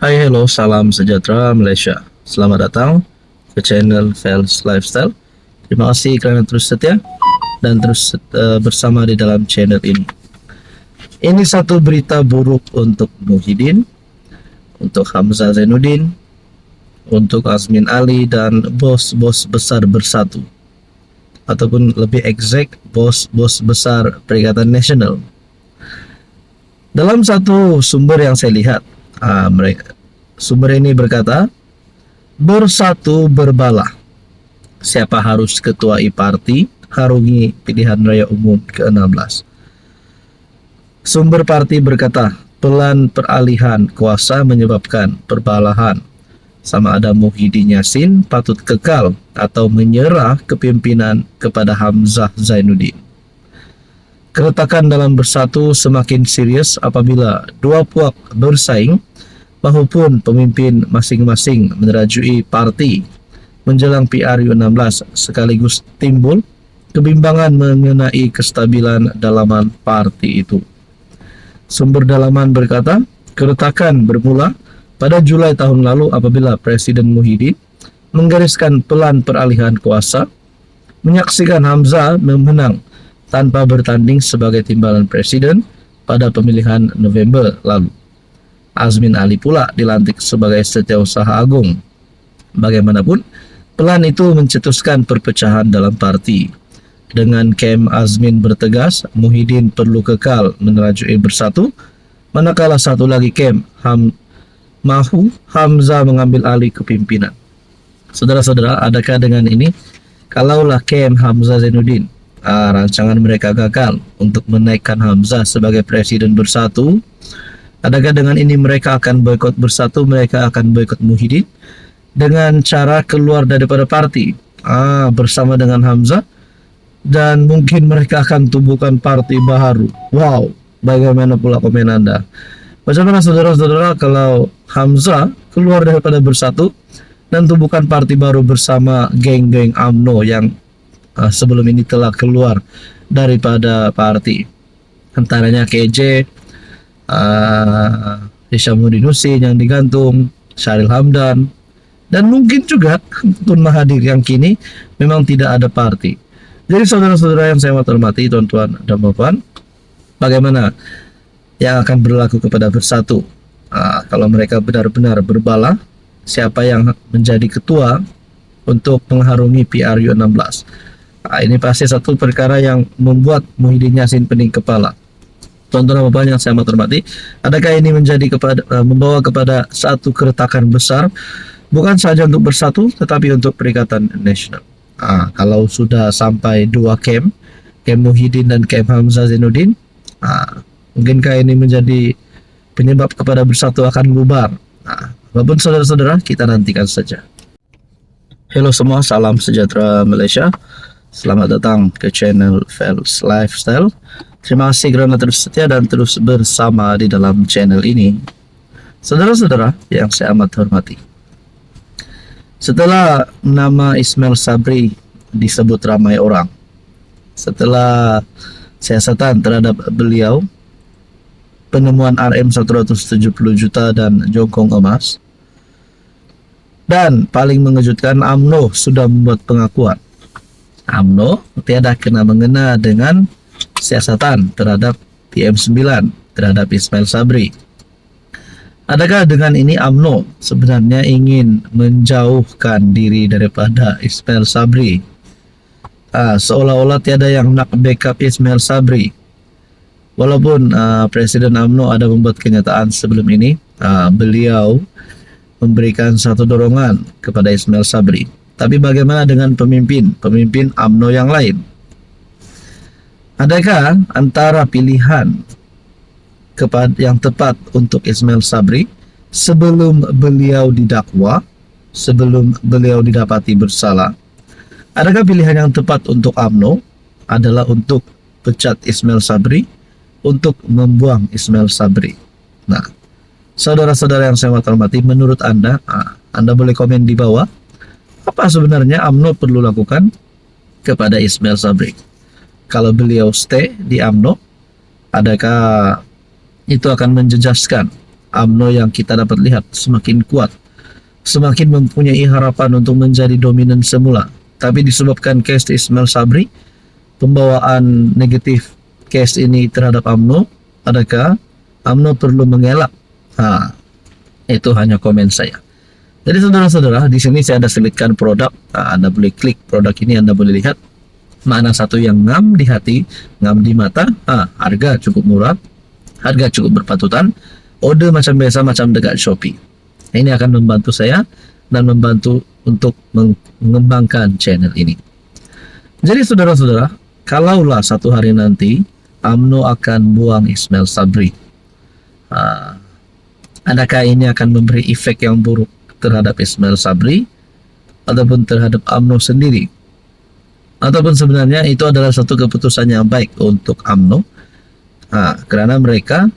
Hai, hello, salam sejahtera Malaysia. Selamat datang ke channel Fels Lifestyle. Terima kasih kerana terus setia dan terus bersama di dalam channel ini. Ini satu berita buruk untuk Muhyiddin, untuk Hamzah Zainuddin, untuk Azmin Ali dan bos-bos besar Bersatu, ataupun lebih exact bos-bos besar Perikatan Nasional. Dalam satu sumber yang saya lihat, sumber ini berkata, Bersatu berbala. Siapa harus ketua I-Parti harungi pilihan raya umum ke-16. Sumber parti berkata, pelan peralihan kuasa menyebabkan perbalahan. Sama ada Muhyiddin Yassin patut kekal atau menyerah kepimpinan kepada Hamzah Zainuddin. Keretakan dalam Bersatu semakin serius apabila dua puak bersaing, maupun pemimpin masing-masing menerajui parti menjelang PRU 16, sekaligus timbul kebimbangan mengenai kestabilan dalaman parti itu. Sumber dalaman berkata, keretakan bermula pada Julai tahun lalu apabila Presiden Muhyiddin menggariskan pelan peralihan kuasa, menyaksikan Hamzah memenang tanpa bertanding sebagai timbalan presiden pada pemilihan November lalu. Azmin Ali pula dilantik sebagai Setiausaha Agung. Bagaimanapun, pelan itu mencetuskan perpecahan dalam parti. Dengan kem Azmin bertegas, Muhyiddin perlu kekal menerajui Bersatu, manakala satu lagi kem mahu Hamzah mengambil alih kepimpinan. Saudara-saudara, adakah dengan ini, kalaulah kem Hamzah Zainuddin rancangan mereka gagal untuk menaikkan Hamzah sebagai Presiden Bersatu, adakah dengan ini mereka akan boikot Bersatu, mereka akan boikot Muhyiddin dengan cara keluar daripada parti bersama dengan Hamzah, dan mungkin mereka akan tubuhkan parti baru. Wow, bagaimana pula komen Anda? Bagaimana saudara-saudara kalau Hamzah keluar daripada Bersatu dan tubuhkan parti baru bersama geng-geng UMNO yang sebelum ini telah keluar daripada parti, antaranya KJ, Hishamuddin Husin yang digantung, Syaril Hamdan, dan mungkin juga Tun Mahathir yang kini memang tidak ada parti. Jadi saudara-saudara yang saya hormati, tuan-tuan dan puan, bagaimana yang akan berlaku kepada Bersatu kalau mereka benar-benar berbala? Siapa yang menjadi ketua untuk mengharungi PRU 16? Ini pasti satu perkara yang membuat Muhyiddin Yassin pening kepala. Tuan-tuan dan puan yang saya hormati, adakah ini membawa kepada satu keretakan besar, bukan saja untuk Bersatu tetapi untuk Perikatan Nasional? Kalau sudah sampai dua kem Muhyiddin dan kem Hamzah Zainuddin, mungkinkah ini menjadi penyebab kepada Bersatu akan bubar? Walaupun saudara-saudara, kita nantikan saja. Hello semua, salam sejahtera Malaysia. Selamat datang ke channel Fels Lifestyle. Terima kasih kerana terus setia dan terus bersama di dalam channel ini. Saudara-saudara yang saya amat hormati, setelah nama Ismail Sabri disebut ramai orang, setelah siasatan terhadap beliau, penemuan RM 170 juta dan jongkong emas, dan paling mengejutkan, UMNO sudah membuat pengakuan. UMNO tiada kena mengena dengan siasatan terhadap PM9 terhadap Ismail Sabri. Adakah dengan ini UMNO sebenarnya ingin menjauhkan diri daripada Ismail Sabri? Seolah-olah tiada yang nak backup Ismail Sabri. Walaupun Presiden UMNO ada membuat kenyataan sebelum ini, beliau memberikan satu dorongan kepada Ismail Sabri. Tapi bagaimana dengan pemimpin UMNO yang lain? Adakah antara pilihan yang tepat untuk Ismail Sabri sebelum beliau didakwa, sebelum beliau didapati bersalah? Adakah pilihan yang tepat untuk UMNO adalah untuk pecat Ismail Sabri, untuk membuang Ismail Sabri? Nah, saudara-saudara yang saya hormati, menurut Anda, Anda boleh komen di bawah. Apa sebenarnya UMNO perlu lakukan kepada Ismail Sabri? Kalau beliau stay di UMNO, adakah itu akan menjejaskan UMNO yang kita dapat lihat semakin kuat, semakin mempunyai harapan untuk menjadi dominan semula. Tapi disebabkan case Ismail Sabri, pembawaan negatif case ini terhadap UMNO, adakah UMNO perlu mengelak? Itu hanya komen saya. Jadi saudara-saudara, di sini saya ada selipkan produk. Anda boleh klik produk ini, Anda boleh lihat mana satu yang ngam di hati, ngam di mata. Harga cukup murah, harga cukup berpatutan, order macam biasa, macam dekat Shopee. Ini akan membantu saya dan membantu untuk mengembangkan channel ini. Jadi saudara-saudara, kalaulah satu hari nanti UMNO akan buang Ismail Sabri, adakah ini akan memberi efek yang buruk terhadap Ismail Sabri ataupun terhadap UMNO sendiri? Ataupun sebenarnya itu adalah satu keputusan yang baik untuk UMNO, karena mereka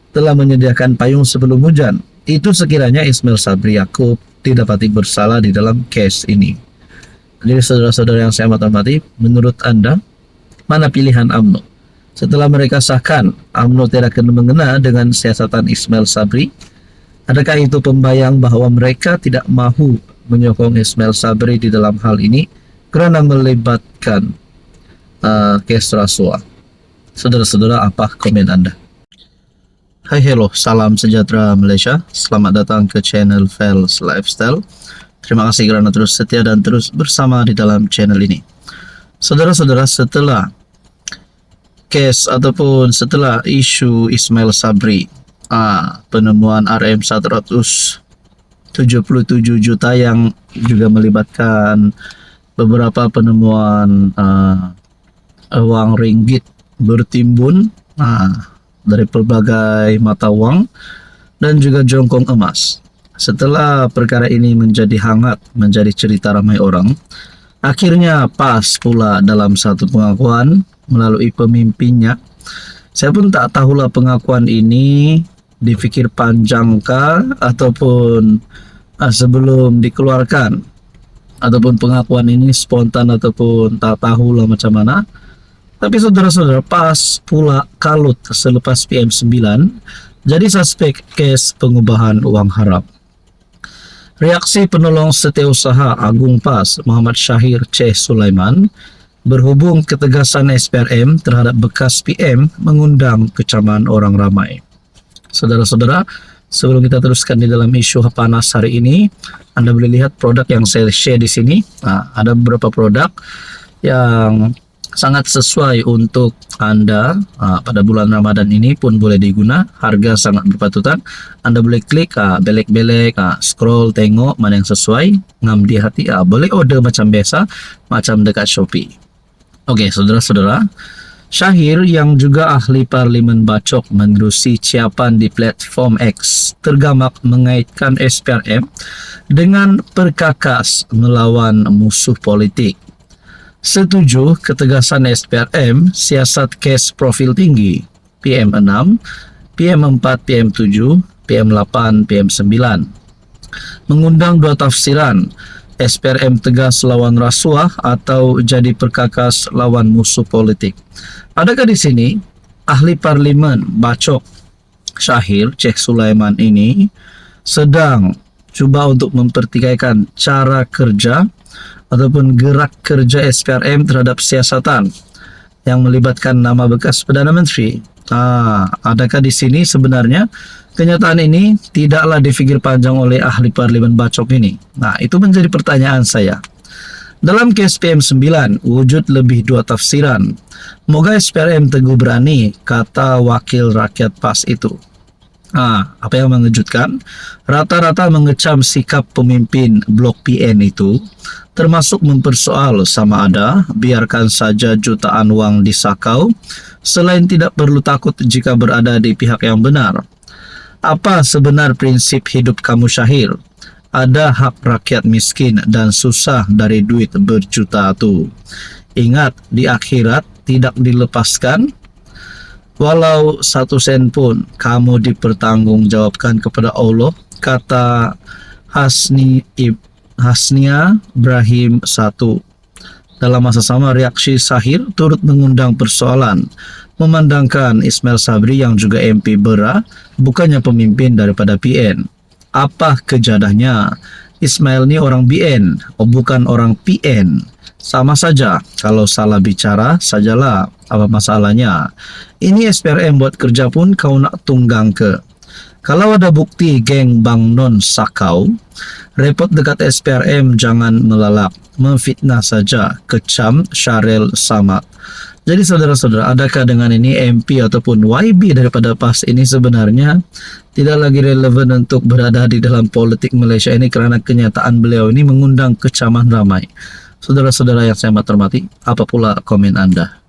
telah menyediakan payung sebelum hujan. Itu sekiranya Ismail Sabri Yaakob didapati bersalah di dalam case ini. Jadi saudara-saudara yang saya hormati, menurut Anda mana pilihan UMNO? Setelah mereka sahkan UMNO tidak akan mengena dengan siasatan Ismail Sabri, adakah itu pembayang bahwa mereka tidak mahu menyokong Ismail Sabri di dalam hal ini karena melibatkan case rasuah? Saudara-saudara, apa komen Anda? Hai, hello, salam sejahtera Malaysia. Selamat datang ke channel Fels Lifestyle. Terima kasih kerana terus setia dan terus bersama di dalam channel ini. Saudara-saudara, setelah case ataupun setelah isu Ismail Sabri, penemuan RM177 juta yang juga melibatkan beberapa penemuan uang ringgit bertimbun dari pelbagai mata uang dan juga jongkong emas. Setelah perkara ini menjadi hangat, menjadi cerita ramai orang, akhirnya pas pula dalam satu pengakuan melalui pemimpinnya. Saya pun tak tahulah pengakuan ini dipikir panjangkah ataupun sebelum dikeluarkan, ataupun pengakuan ini spontan ataupun tak tahulah macam mana. Tapi saudara-saudara, pas pula kalut selepas PM9 jadi suspek kes pengubahan uang haram. Reaksi penolong setiausaha Agung PAS Muhammad Syahir C. Sulaiman berhubung ketegasan SPRM terhadap bekas PM mengundang kecaman orang ramai. Saudara-saudara, sebelum kita teruskan di dalam isu panas hari ini, Anda boleh lihat produk yang saya share di sini. Ada beberapa produk yang sangat sesuai untuk Anda pada bulan Ramadan ini pun boleh diguna. Harga sangat berpatutan. Anda boleh klik, belek-belek, scroll, tengok mana yang sesuai, ngam di hati, boleh order macam biasa, macam dekat Shopee. Oke, saudara-saudara, Syahir yang juga ahli parlimen bacok menerusi ciapan di platform X tergamak mengaitkan SPRM dengan perkakas melawan musuh politik. Setuju ketegasan SPRM, siasat kes profil tinggi, PM6, PM4, PM7, PM8, PM9. Mengundang dua tafsiran, SPRM tegas lawan rasuah atau jadi perkakas lawan musuh politik. Adakah di sini ahli parlimen bacok Syahir Cek Sulaiman ini sedang cuba untuk mempertikaikan cara kerja ataupun gerak kerja SPRM terhadap siasatan yang melibatkan nama bekas Perdana Menteri? Adakah di sini sebenarnya kenyataan ini tidaklah difikir panjang oleh ahli parlimen bacok ini? Itu menjadi pertanyaan saya. Dalam kes PM9, wujud lebih dua tafsiran. Moga SPRM teguh berani, kata wakil rakyat PAS itu. Apa yang mengejutkan? Rata-rata mengecam sikap pemimpin Blok PN itu, termasuk mempersoal sama ada biarkan saja jutaan uang disakau, selain tidak perlu takut jika berada di pihak yang benar. Apa sebenar prinsip hidup kamu, Syahir? Ada hak rakyat miskin dan susah dari duit berjuta tu. Ingat, di akhirat tidak dilepaskan. Walau 1 sen pun kamu dipertanggungjawabkan kepada Allah, kata Hasnia Ibrahim 1. Dalam masa sama, reaksi Syahir turut mengundang persoalan. memandangkan Ismail Sabri yang juga MP Bera bukannya pemimpin daripada PN. Apa kejadahnya? Ismail ni orang BN, bukan orang PN. Sama saja, kalau salah bicara sajalah, apa masalahnya? Ini SPRM buat kerja pun kau nak tunggang ke? Kalau ada bukti geng Bang Non sakau, repot dekat SPRM jangan melalak, memfitnah saja, kecam Syaril Samad. Jadi saudara-saudara, adakah dengan ini MP ataupun YB daripada PAS ini sebenarnya tidak lagi relevan untuk berada di dalam politik Malaysia ini kerana kenyataan beliau ini mengundang kecaman ramai? Saudara-saudara yang saya hormati, apa pula komen Anda?